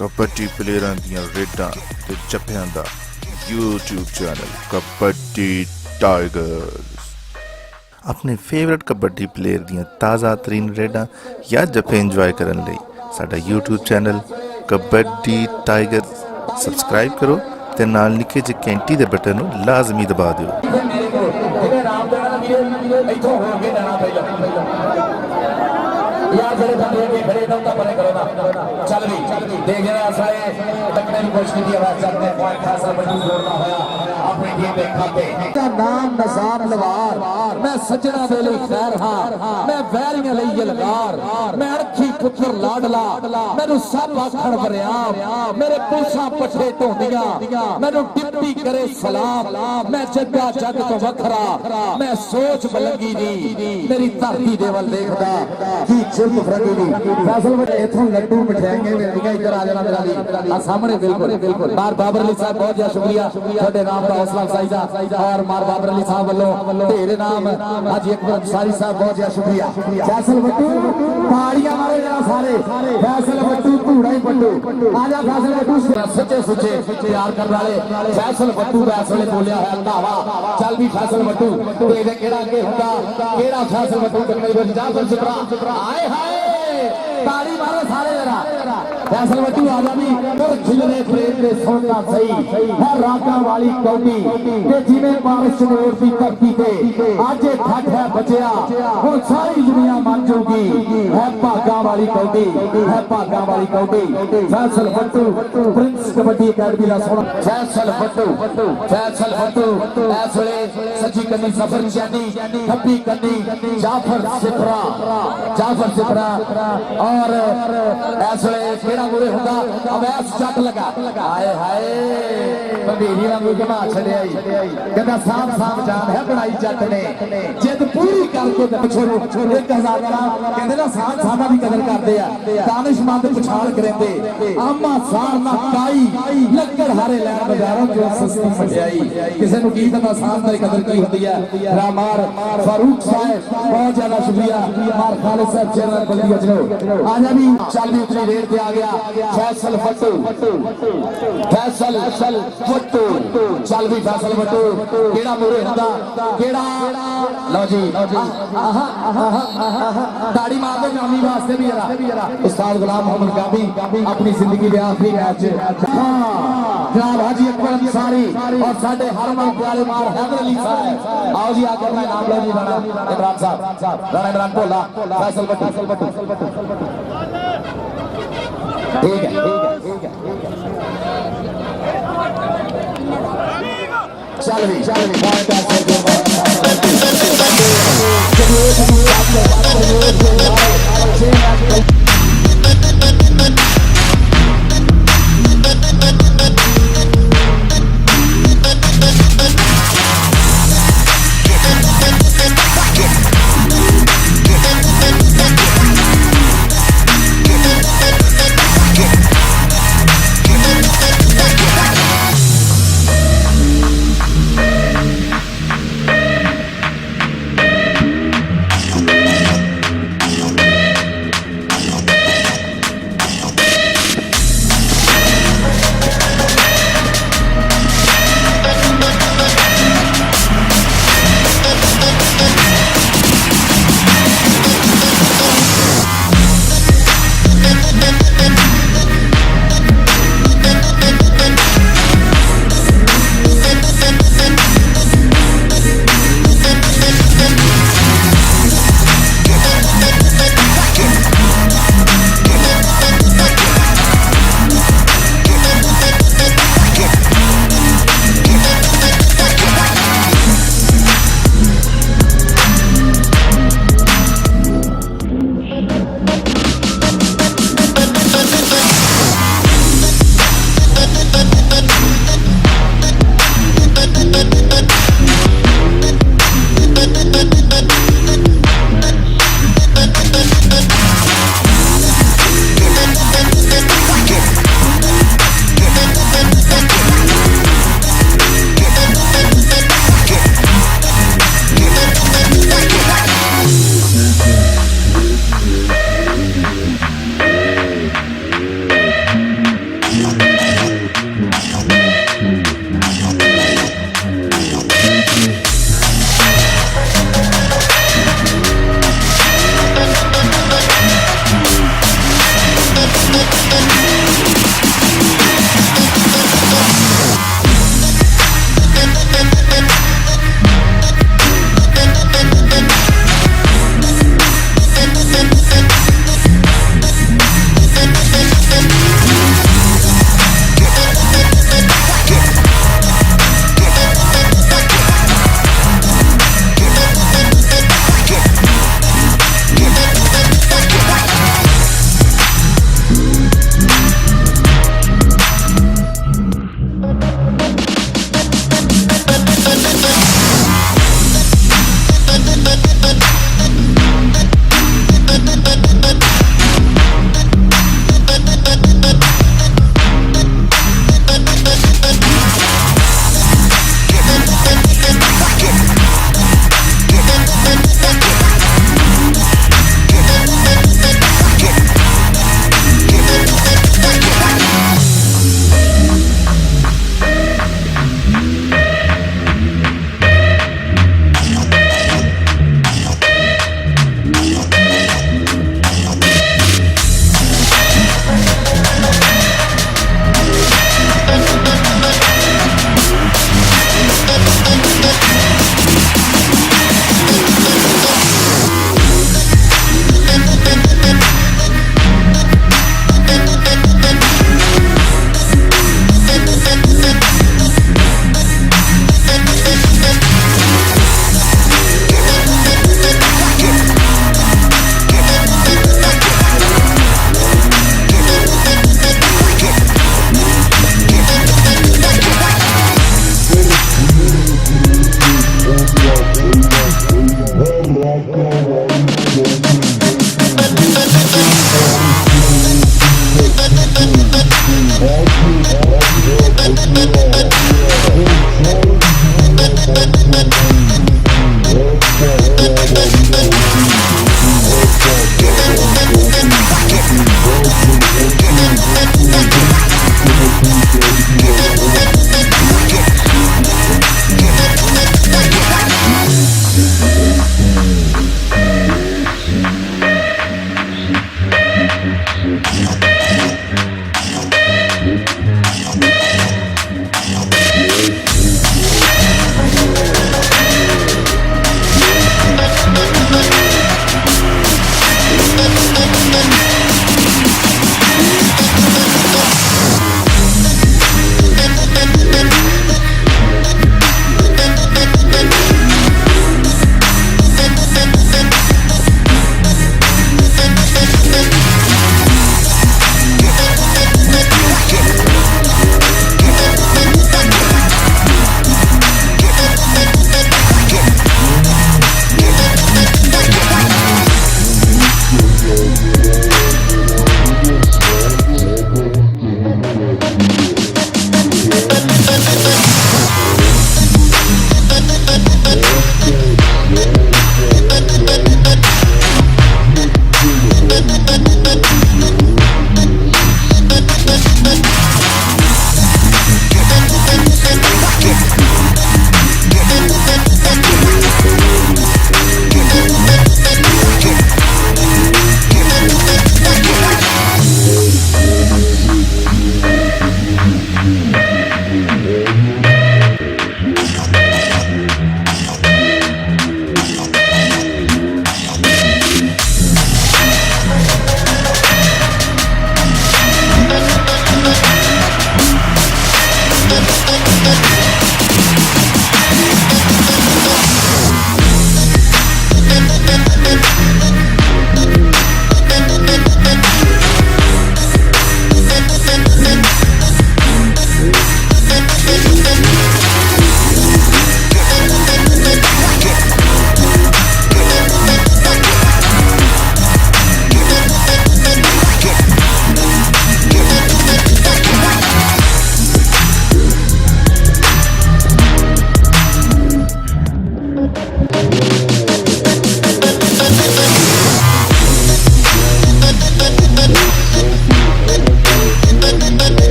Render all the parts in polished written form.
कबड्डी प्लेयरां दियां रेडां ते जप्फियां दा यूट्यूब चैनल कबड्डी टाइगर्स। अपने फेवरेट कबड्डी प्लेयर दियां ताज़ा तरीन रेडां या जप्फे इंजॉय करन लई साडा YouTube channel kabaddi tigers subscribe करो ते नाल निक्के जे घंटी दे बटन नूं लाजमी दबा दिओ। यार जड़े बंदे अगे खड़े ना उनका परे करो ना। चल भी देख रहे सारे तकने की कोशिश की आवाज चलते पॉइंट खासा बड़ी जोड़ना होया अपनी टीम के खाते का नाम नज़ार लवार मैं सजना दे लई खैर हार मैं वैरियां लई यलगार मैं अरखी पुत्र लाडला मैनू सब आखण वरियाम मेरे पुलसा पट्ठे ढोंदियां मैनू डिप्टी करे सलाम मैं जग्गा जग तो वखरा मैं सोच बलंगी दी मेरी धरती दे वल देखदा की सिर्फ फरकी दी फैसल बड़े इथों लड्डू मिठाइयां मिलदियां इधर आ जाना मेरा ली आ सामने बिल्कुल मार बाबर अली साहब बहुत बहुत शुक्रिया ਤੁਹਾਡੇ नाम का हौसला अफजाई दा और मार बाबर अली साहब ਵੱਲੋਂ ढेरे नाम हाजी अकबर अंसारी साहब बहुत बहुत शुक्रिया। फैसल बट्टू ताड़ियां मारो जरा सारे फैसल बट्टू धूड़ा ही बट्टू आजा फैसल बट्टू सच्चे सुच्चे प्यार करने वाले फैसल बट्टू वैस वेले बोलिया है धावा चल भी फैसल बट्टू ते केड़ा अगे हुंदा केड़ा फैसल बट्टू कन्ने विच जा सुपरा आए हाय ताड़ी मारो सारे जरा फैसल बट्टू आजा भी खिलरे प्रेम दे सुनना सही है रागा वाली कौडी ते जिवें बारिश नूर दी धरती ते अज ठठ है बचिया हुण सारी दुनिया मान जाऊगी है भागा वाली कौडी है भागा वाली कौडी फैसल बट्टू प्रिंस कबड्डी अकेडमी दा सोना फैसल बट्टू इस वेले सच्ची कन्नी सफर चैनी खब्बी कन्नी जाफर सिपरा और इस वेले केड़ा मुरे हुंदा अवैस जट लगा हाय हाय बंदेरी वांगू घुमा छड़िया कहंदा साफ जान है बनाई जट ने जिद पूरी करके छोड़ो 1000 वाला कहंदे ना साथ सादा भी कदर करदे आ दानिशमंद पछाड़ करेंदे आमा सार ना काई लक्कड़ हारे लैन बाजारों जो सस्ती मठियाई किसे नु की पता साथ दी कदर की होंदी है। रामार फारूक साहब बहुत ज्यादा शुक्रिया मार खालिद साहब चेयरमैन बल्दी अजनो आजा भी चल भी उतरी रेड पे आ गया फैसल बट्टू चल भी फैसल बट्टू केड़ा मुरे हुंदा केड़ा लो जी ताड़ी मार दो गामी वास्ते भी जरा उस्ताद गुलाम मोहम्मद गामी अपनी जिंदगी दे आखिरी मैच जनाब हाजी अकबर अंसारी और साडे हरमन प्यारे मार हैदर अली साहब आओ जी आकर मैं नाम लो जी राणा इमरान साहब राणा इमरान भोला फैसल बट्टू ठीक है चल भी पॉइंट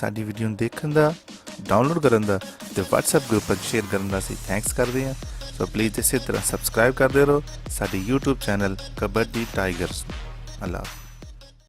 ਸਾਡੀ ਵੀਡੀਓ ਨੂੰ ਦੇਖਣ ਦਾ, ਡਾਊਨਲੋਡ ਕਰਨ ਦਾ ਤੇ WhatsApp ਗਰੁੱਪ ਵਿੱਚ ਸ਼ੇਅਰ ਕਰਨ ਦਾ ਅਸੀਂ ਥੈਂਕਸ ਕਰਦੇ ਹਾਂ। ਸੋ ਪਲੀਜ਼ ਇਸੇ ਤਰ੍ਹਾਂ ਸਬਸਕ੍ਰਾਈਬ ਕਰਦੇ ਰਹੋ ਸਾਡੇ YouTube ਚੈਨਲ ਕਬੱਡੀ ਟਾਈਗਰਸ। ਅੱਲਾ।